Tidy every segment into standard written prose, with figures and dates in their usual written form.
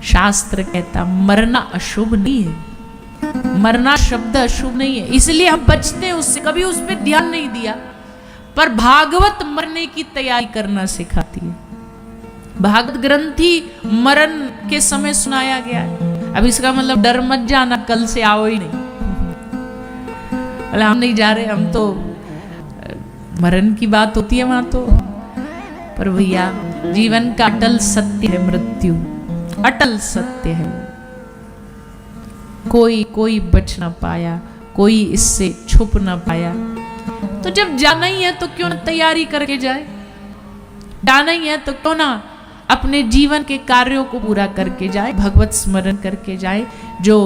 शास्त्र कहता मरना अशुभ नहीं है, मरना शब्द अशुभ नहीं है, इसलिए हम बचते हैं उससे, कभी उस पर ध्यान नहीं दिया। पर भागवत मरने की तैयारी करना सिखाती है। भागवत ग्रंथ ही मरण के समय सुनाया गया है। अब इसका मतलब डर मत जाना, कल से आओ ही नहीं, हम नहीं जा रहे, हम तो मरण की बात होती है वहां तो। पर भैया जीवन का अटल सत्य है मृत्यु, अटल सत्य है। कोई बच ना पाया, कोई इससे छुप ना पाया। तो जब जाना ही है तो क्यों ना तैयारी करके जाए, जाना ही है तो क्यों ना अपने जीवन के कार्यों को पूरा करके जाए, भगवत स्मरण करके जाए, जो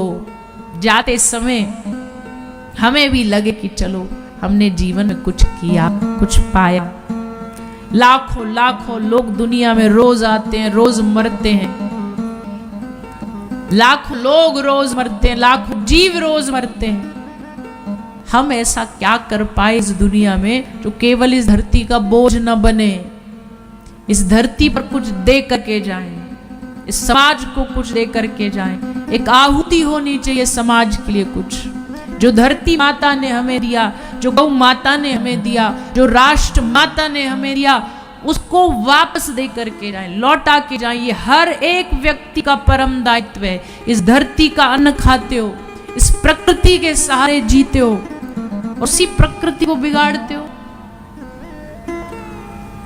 जाते समय हमें भी लगे कि चलो हमने जीवन में कुछ किया, कुछ पाया। लाखों लाखों लोग दुनिया में रोज आते हैं, रोज मरते हैं, लाखों लोग रोज मरते हैं, लाखों जीव रोज मरते हैं। हम ऐसा क्या कर पाए इस दुनिया में जो केवल इस धरती का बोझ न बने, इस धरती पर कुछ दे करके जाएं, इस समाज को कुछ दे करके जाएं। एक आहुति होनी चाहिए समाज के लिए कुछ, जो धरती माता ने हमें दिया, जो गौ माता ने हमें दिया, जो राष्ट्र माता ने हमें दिया, उसको वापस दे करके जाए, लौटा के जाए। ये हर एक व्यक्ति का परम दायित्व है। इस धरती का अन्न खाते हो, इस प्रकृति के सहारे जीते हो, उसी प्रकृति को बिगाड़ते हो।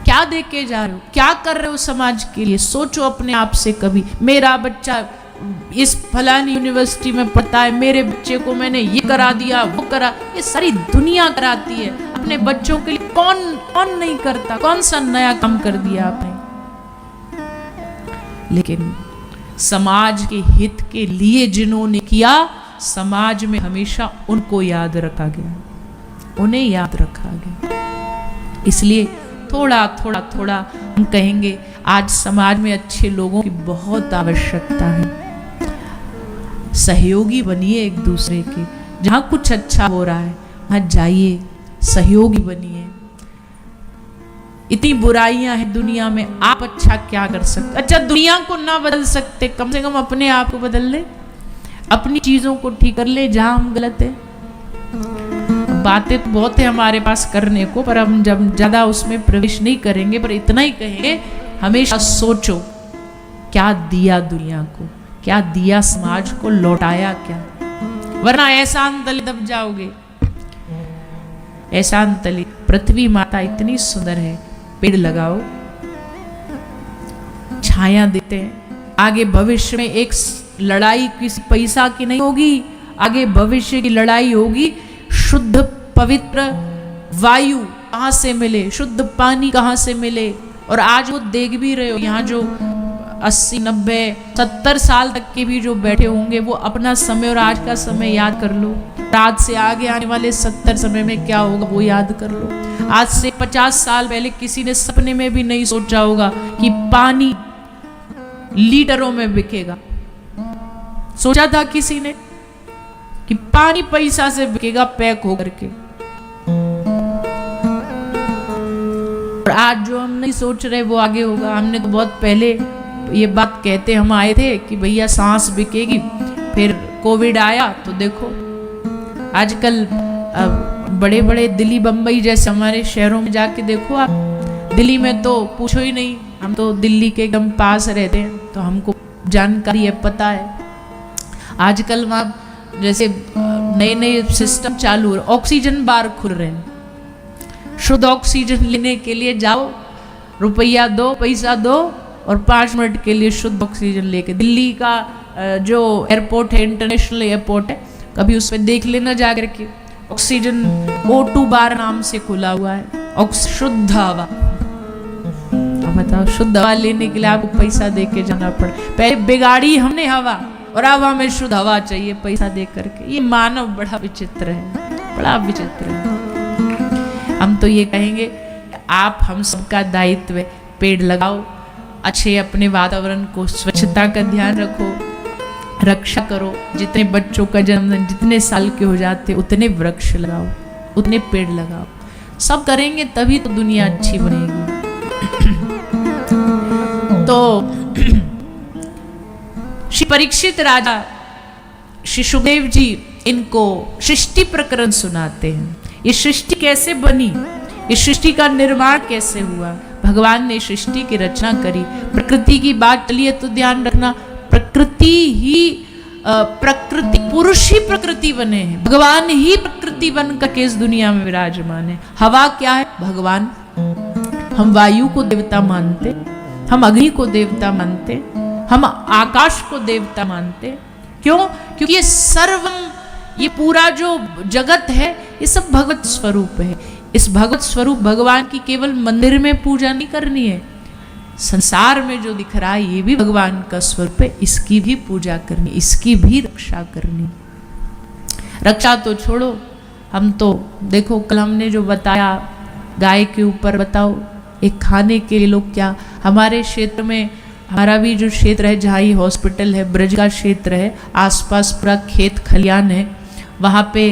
क्या दे के जा रहे हो, क्या कर रहे हो समाज के लिए? सोचो अपने आप से कभी। मेरा बच्चा इस फलानी यूनिवर्सिटी में पढ़ता है, मेरे बच्चे को मैंने ये करा दिया, वो करा, ये सारी दुनिया कराती है। अपने बच्चों के लिए कौन नहीं करता? कौन सा नया काम कर दिया आपने? लेकिन समाज के हित के लिए जिन्होंने किया, समाज में हमेशा उनको याद रखा गया, उन्हें याद रखा गया। इसलिए थोड़ा थोड़ा हम कहेंगे आज समाज में अच्छे लोगों की बहुत आवश्यकता है। सहयोगी बनिए एक दूसरे के, जहां कुछ अच्छा हो रहा है वहां जाइए, सहयोगी बनिए। इतनी बुराइयां हैं दुनिया में, आप अच्छा क्या कर सकते? अच्छा दुनिया को ना बदल सकते, कम से कम अपने आप को बदल ले, अपनी चीजों को ठीक कर ले जहां हम गलत है। बातें तो बहुत है हमारे पास करने को, पर हम जब ज्यादा उसमें प्रवेश नहीं करेंगे, पर इतना ही कहेंगे हमेशा सोचो क्या दिया दुनिया को, क्या दिया समाज को, लौटाया क्या? वरना ऐसा तले दब जाओगे, ऐसा तले। पृथ्वी माता इतनी सुंदर है, पेड़ लगाओ, छाया देते हैं। आगे भविष्य में एक लड़ाई किसी पैसा की नहीं होगी, आगे भविष्य की लड़ाई होगी शुद्ध पवित्र वायु कहां से मिले, शुद्ध पानी कहां से मिले। और आज वो देख भी रहे हो, यहाँ जो 80, 90, 70 साल तक के भी जो बैठे होंगे, वो अपना समय और आज का समय याद कर लो। आज से आगे आने वाले 70 समय में क्या होगा वो याद कर लो। आज से 50 साल पहले किसी ने सपने में भी नहीं सोचा होगा कि पानी लीटरों में बिकेगा। सोचा था किसी ने कि पानी पैसा से बिकेगा पैक होकर के? और आज जो हम नहीं सोच रहे वो आगे होगा। हमने तो बहुत पहले ये बात कहते हम आए थे कि भैया सांस बिकेगी, फिर कोविड आया तो देखो आजकल बड़े बड़े दिल्ली बम्बई जैसे हमारे शहरों में जाके देखो आप। दिल्ली में तो पूछो ही नहीं, हम तो दिल्ली के एकदम पास रहते हैं तो हमको जानकारी है, पता है। आजकल वहाँ जैसे नए नए सिस्टम चालू हो, ऑक्सीजन बार खुल रहे हैं। शुद्ध ऑक्सीजन लेने के लिए जाओ, रुपया दो, पैसा दो और 5 मिनट के लिए शुद्ध ऑक्सीजन लेके। दिल्ली का जो एयरपोर्ट है, इंटरनेशनल एयरपोर्ट है, कभी उसमें देख लेना जाकर के, ऑक्सीजन O2 बार नाम से खुला हुआ है, शुद्ध हवा। बताओ, शुद्ध हवा लेने के लिए आपको पैसा दे के जाना पड़े। पहले बिगाड़ी हमने हवा और अब हमें शुद्ध हवा चाहिए पैसा दे करके। ये मानव बड़ा विचित्र है, बड़ा विचित्र है। हम तो ये कहेंगे आप हम सबका दायित्व है, पेड़ लगाओ, अच्छे अपने वातावरण को, स्वच्छता का ध्यान रखो, रक्षा करो। जितने बच्चों का जन्मदिन जितने साल के हो जाते उतने वृक्ष लगाओ, उतने पेड़ लगाओ। सब करेंगे तभी तो दुनिया अच्छी बनेगी। तो श्री परीक्षित राजा श्री सुखदेव जी इनको सृष्टि प्रकरण सुनाते हैं। ये सृष्टि कैसे बनी, इस सृष्टि का निर्माण कैसे हुआ, भगवान ने सृष्टि की रचना करी। प्रकृति की बात चलिए तो ध्यान रखना, प्रकृति पुरुष ही प्रकृति बने हैं, भगवान ही प्रकृति बन करके इस दुनिया में विराजमान है। हवा क्या है? भगवान। हम वायु को देवता मानते, हम अग्नि को देवता मानते, हम आकाश को देवता मानते। क्यों? क्योंकि ये सर्वम, ये पूरा जो जगत है ये सब भगवत स्वरूप है। इस भगवत स्वरूप भगवान की केवल मंदिर में पूजा नहीं करनी है, संसार में जो दिख रहा है ये भी भगवान का स्वरूप है, इसकी भी पूजा करनी, इसकी भी रक्षा करनी। रक्षा तो छोड़ो, हम तो देखो कल हमने जो बताया गाय के ऊपर, बताओ एक खाने के लिए लोग क्या, हमारे क्षेत्र में, हमारा भी जो क्षेत्र है जहाँ ये हॉस्पिटल है, ब्रज का क्षेत्र है, आसपास पूरा खेत खलियान है, वहाँ पे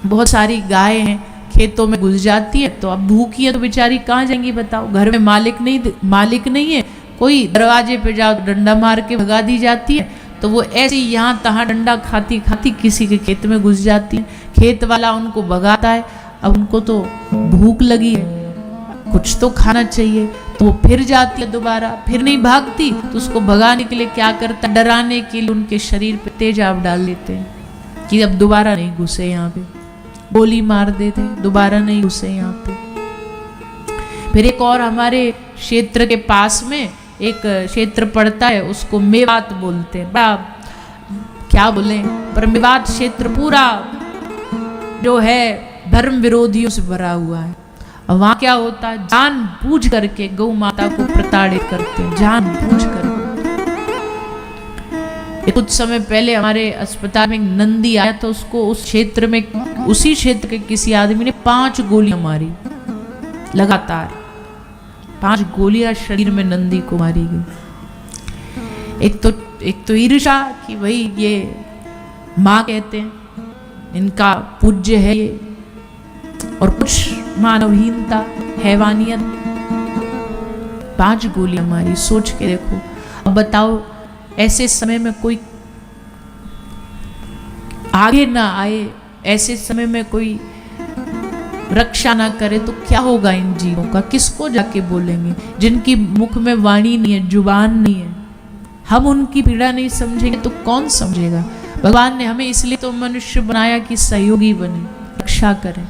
बहुत सारी गाय हैं, खेतों में घुस जाती है। तो अब भूखी है तो बेचारी कहाँ जाएंगी बताओ, घर में मालिक नहीं है, कोई दरवाजे पे जाओ तो डंडा मार के भगा दी जाती है। तो वो ऐसे ही यहाँ तहाँ डंडा खाती खाती किसी के खेत में घुस जाती है, खेत वाला उनको भगाता है। अब उनको तो भूख लगी है, कुछ तो खाना चाहिए, तो वो फिर जाती है दोबारा, फिर नहीं भागती तो उसको भगाने के लिए क्या करता, डराने के लिए उनके शरीर पे तेजाब डाल देते हैं कि अब दोबारा नहीं घुसे यहाँ पे, गोली मार देते, दोबारा नहीं घुसे यहाँ पे। फिर एक और हमारे क्षेत्र के पास में एक क्षेत्र पड़ता है, उसको मेवात बोलते हैं, बड़ा क्या बोले, पर मेवात क्षेत्र पूरा जो है धर्म विरोधियों से भरा हुआ है। और वहाँ क्या होता है, जानबूझ करके गौ माता को प्रताड़ित करते हैं, जानबूझ करके। कुछ समय पहले हमारे अस्पताल में एक नंदी आया था, उसको उस क्षेत्र में, उसी क्षेत्र के किसी आदमी ने 5 गोलियां मारी, लगातार 5 गोलियां शरीर में नंदी को मारी गई। एक तो ईर्ष्या कि भाई ये माँ कहते हैं, इनका पूज्य है ये, और कुछ मानवहीनता, हैवानियत, 5 गोलियां मारी। सोच के देखो, अब बताओ ऐसे समय में कोई आगे ना आए, ऐसे समय में कोई रक्षा ना करे तो क्या होगा इन जीवों का, किसको जाके बोलेंगे जिनकी मुख में वाणी नहीं है, जुबान नहीं है। हम उनकी पीड़ा नहीं समझेंगे तो कौन समझेगा। भगवान ने हमें इसलिए तो मनुष्य बनाया कि सहयोगी बने, रक्षा करें।